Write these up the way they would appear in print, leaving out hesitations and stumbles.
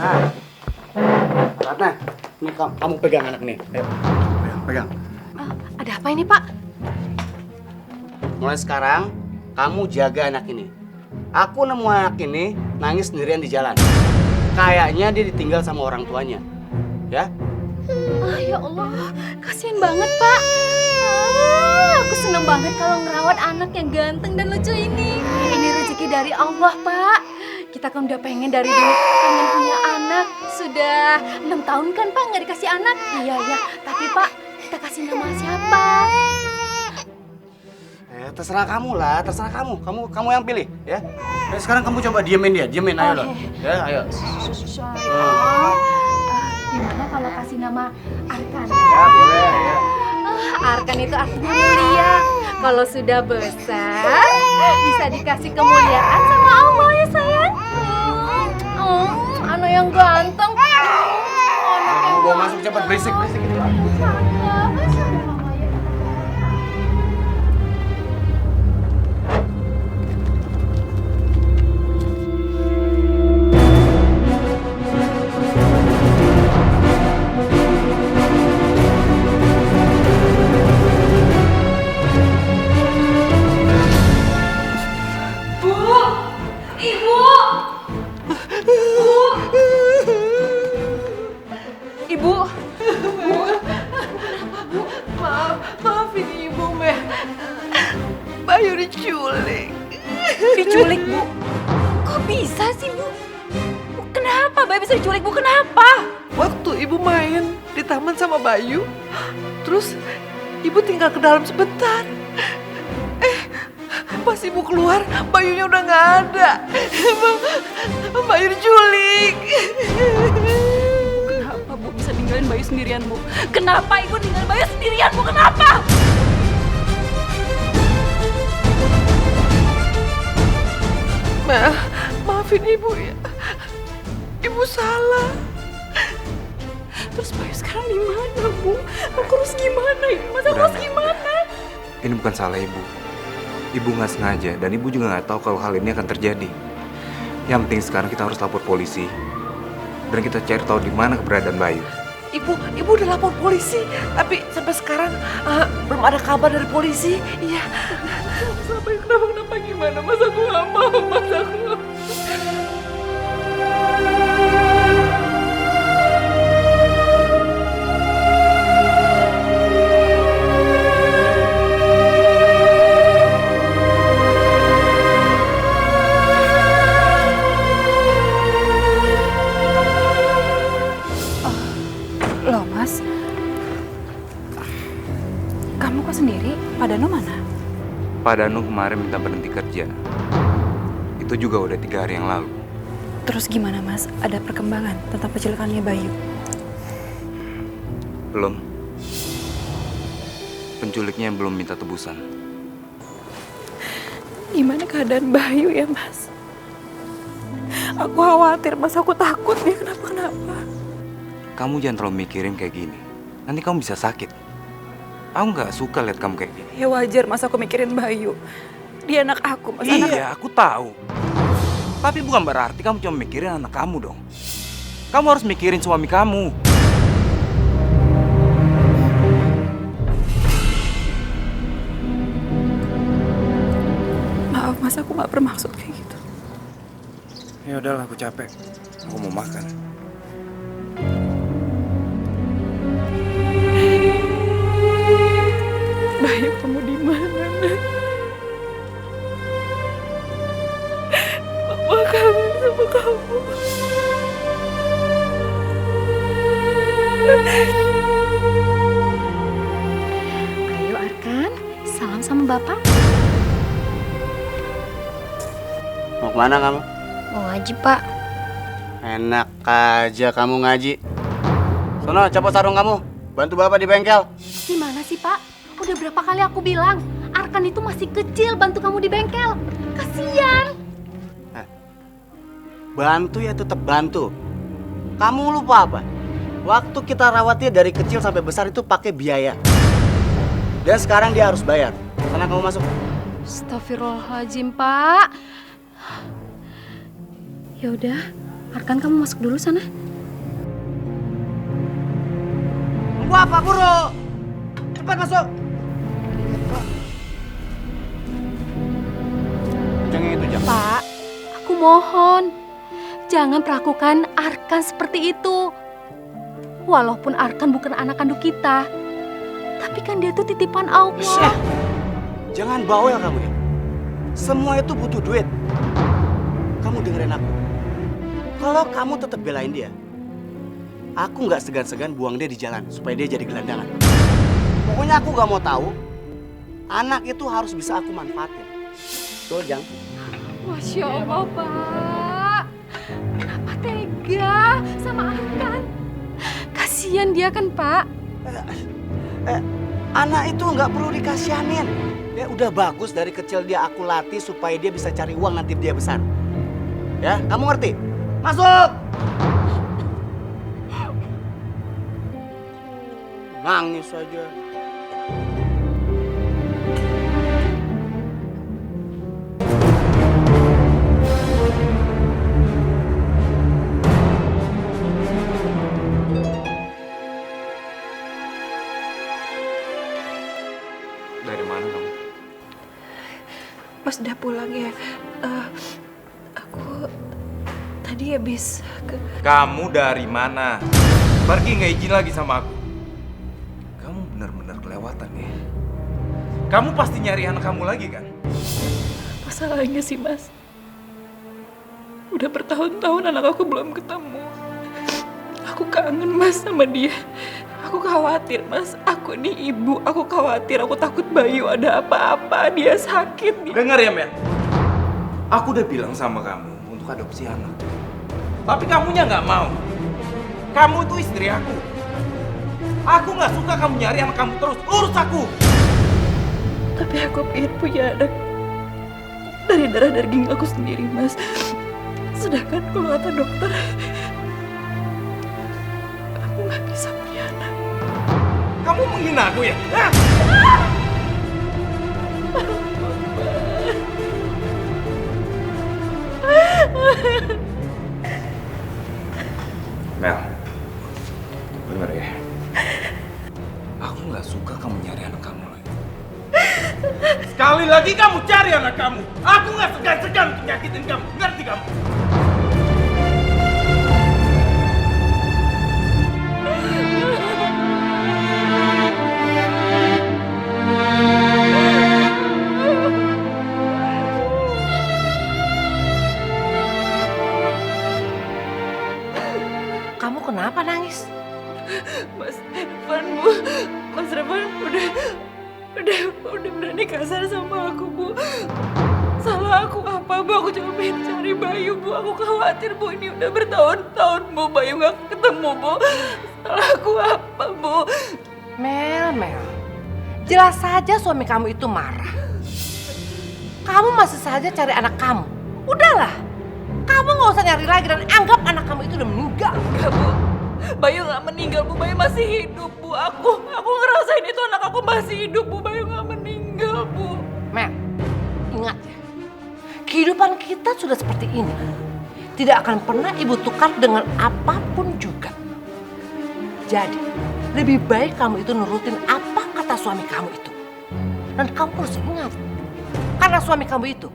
Nah, Ratna, ini kamu pegang anak nih. Ayo, pegang. Ada apa ini, Pak? Mulai sekarang, kamu jaga anak ini. Aku nemu anak ini nangis sendirian di jalan. Kayaknya dia ditinggal sama orang tuanya. Ya? Ya Allah, kasihan banget, Pak. Aku seneng banget kalau ngerawat anak yang ganteng dan lucu ini. Ini rezeki dari Allah, Pak. Kita kan udah pengen dari dulu pengen punya anak. Sudah 6 tahun kan, Pak, nggak dikasih anak? Iya. Tapi, Pak, kita kasih nama siapa? Terserah kamu lah, terserah kamu. Kamu yang pilih, ya. Sekarang kamu coba diemin dia, ayo loh. Ya, ayo. Gimana kalau kasih nama Arkan? Ya, boleh, ya. Arkan itu artinya mulia. Kalau sudah besar, bisa dikasih kemuliaan sama Allah ya sayang. Anak yang ganteng. Kamu bawa masuk cepat, berisik gitu. Maafin ibu, Meh. Bayu diculik. Diculik, Bu? Kok bisa sih, Bu? Kenapa Bayu bisa diculik, Bu? Kenapa? Waktu ibu main di taman sama Bayu, terus ibu tinggal ke dalam sebentar. Pas ibu keluar, Bayunya udah nggak ada. Bayu diculik. Kenapa Bu bisa ninggalin Bayu sendirian, Bu? Kenapa Ibu ninggalin Bayu sendirian, Bu? Kenapa? Maafin ibu ya. Ibu salah. Terus Bayu sekarang di mana, Bu? Aku harus gimana ini? Masa aku harus gimana? Ini bukan salah ibu. Ibu nggak sengaja dan ibu juga nggak tahu kalau hal ini akan terjadi. Yang penting sekarang kita harus lapor polisi dan kita cari tahu di mana keberadaan Bayu. Ibu udah lapor polisi, tapi sampai sekarang belum ada kabar dari polisi. Iya. Sampai kenapa gimana? Masa aku nggak mau, masa aku nggak mau. Loh Mas, kamu kok sendiri? Pak Danu mana? Pak Danu kemarin minta berhenti kerja. Itu juga udah 3 hari yang lalu. Terus gimana Mas? Ada perkembangan tentang penculikannya Bayu? Belum. Penculiknya belum minta tebusan. Gimana keadaan Bayu ya Mas? Aku khawatir Mas, aku takut dia kenapa-kenapa. Kamu jangan terlalu mikirin kayak gini. Nanti kamu bisa sakit. Aku nggak suka lihat kamu kayak gini. Ya wajar Mas aku mikirin Bayu. Dia anak aku Mas. Iya, aku tahu. Tapi bukan berarti kamu cuma mikirin anak kamu dong. Kamu harus mikirin suami kamu. Maaf Mas, aku nggak bermaksud kayak gitu. Ya udahlah, aku capek. Aku mau makan. Bayu kamu di mana? Mama kangen sama kamu. Ayo Arkan, salam sama Bapak. Mau kemana kamu? Mau ngaji, Pak. Enak aja kamu ngaji. Sono, copot sarung kamu. Bantu bapak di bengkel. Gimana sih, Pak? Udah berapa kali aku bilang, Arkan itu masih kecil, bantu kamu di bengkel. Kasian. Bantu ya tetap bantu. Kamu lupa apa? Waktu kita rawat dia dari kecil sampai besar itu pakai biaya. Dan sekarang dia harus bayar. Sana kamu masuk. Astagfirullahaladzim, Pak. Ya udah, Arkan, kamu masuk dulu sana. Tunggu apa, Buru? Cepat masuk. Jangan itu, jangan. Pak, aku mohon. Jangan perlakukan Arkan seperti itu. Walaupun Arkan bukan anak kandung kita, tapi kan dia tuh titipan Allah. Jangan bawel kamu ya. Semua itu butuh duit. Kamu dengerin aku. Kalau kamu tetap belain dia, aku nggak segan-segan buang dia di jalan supaya dia jadi gelandangan. Pokoknya aku nggak mau tahu. Anak itu harus bisa aku manfaatin. Betul, Jang? Masya Allah, Pak. Kenapa tega sama Arkan? Kasian dia kan, Pak. Anak itu nggak perlu dikasihanin. Ya udah bagus dari kecil dia aku latih supaya dia bisa cari uang nanti dia besar. Ya, kamu ngerti? Masuk! Nangis saja. Dari mana kamu? Mas udah pulang ya? Aku tadi habis ke... Kamu dari mana? Pergi nggak izin lagi sama aku. Kamu benar-benar kelewatan ya. Kamu pasti nyari anak kamu lagi kan? Masalahnya sih, Mas. Udah bertahun-tahun anak aku belum ketemu. Aku kangen, Mas, sama dia. Aku khawatir, Mas. Aku nih ibu. Aku khawatir. Aku takut Bayu ada apa-apa. Dia sakit. Dengar ya, Mel. Aku udah bilang sama kamu untuk adopsi anak. Tapi kamunya nggak mau. Kamu itu istri aku. Aku nggak suka kamu nyari anak kamu terus. Urus aku. Tapi aku pengen punya anak dari darah daging aku sendiri, Mas. Sedangkan kalau kata dokter, aku nggak bisa punya anak. Kamu menghina aku ya? Hah? Mel, bener ya? Aku nggak suka kamu nyari anak kamu lagi. Sekali lagi kamu cari anak kamu, aku nggak segan-segan untuk nyakitin kamu. Ngerti kamu? Kamu kenapa nangis? Mas Revan, Bu. Mas Revan udah berani kasar sama aku, Bu. Salah aku apa, Bu? Aku cuma pengen cari Bayu, Bu. Aku khawatir, Bu. Ini udah bertahun-tahun, Bu. Bayu gak ketemu, Bu. Salah aku apa, Bu? Mel. Jelas saja suami kamu itu marah. Kamu masih saja cari anak kamu. Udahlah. Kamu gak usah nyari lagi dan anggap anak kamu itu udah meninggal. Enggak, Bu. Bayu gak meninggal, Bu. Bayu masih hidup, Bu. Aku ngerasain itu anak aku masih hidup, Bu. Bayu gak meninggal, Bu. Mel, ingat ya. Kehidupan kita sudah seperti ini. Tidak akan pernah ibu tukar dengan apapun juga. Jadi, lebih baik kamu itu nurutin apa kata suami kamu itu. Dan kamu harus ingat, karena suami kamu itu,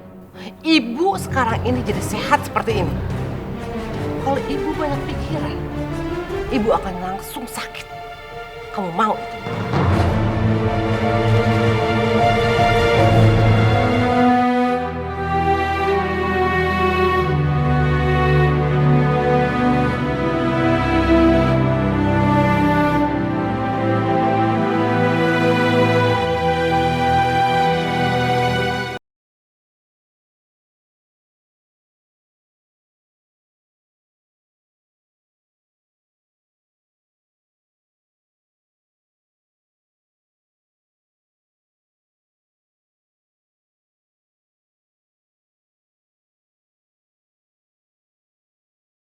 ibu sekarang ini jadi sehat seperti ini. Kalau ibu banyak pikiran, ibu akan langsung sakit. Kamu mau itu?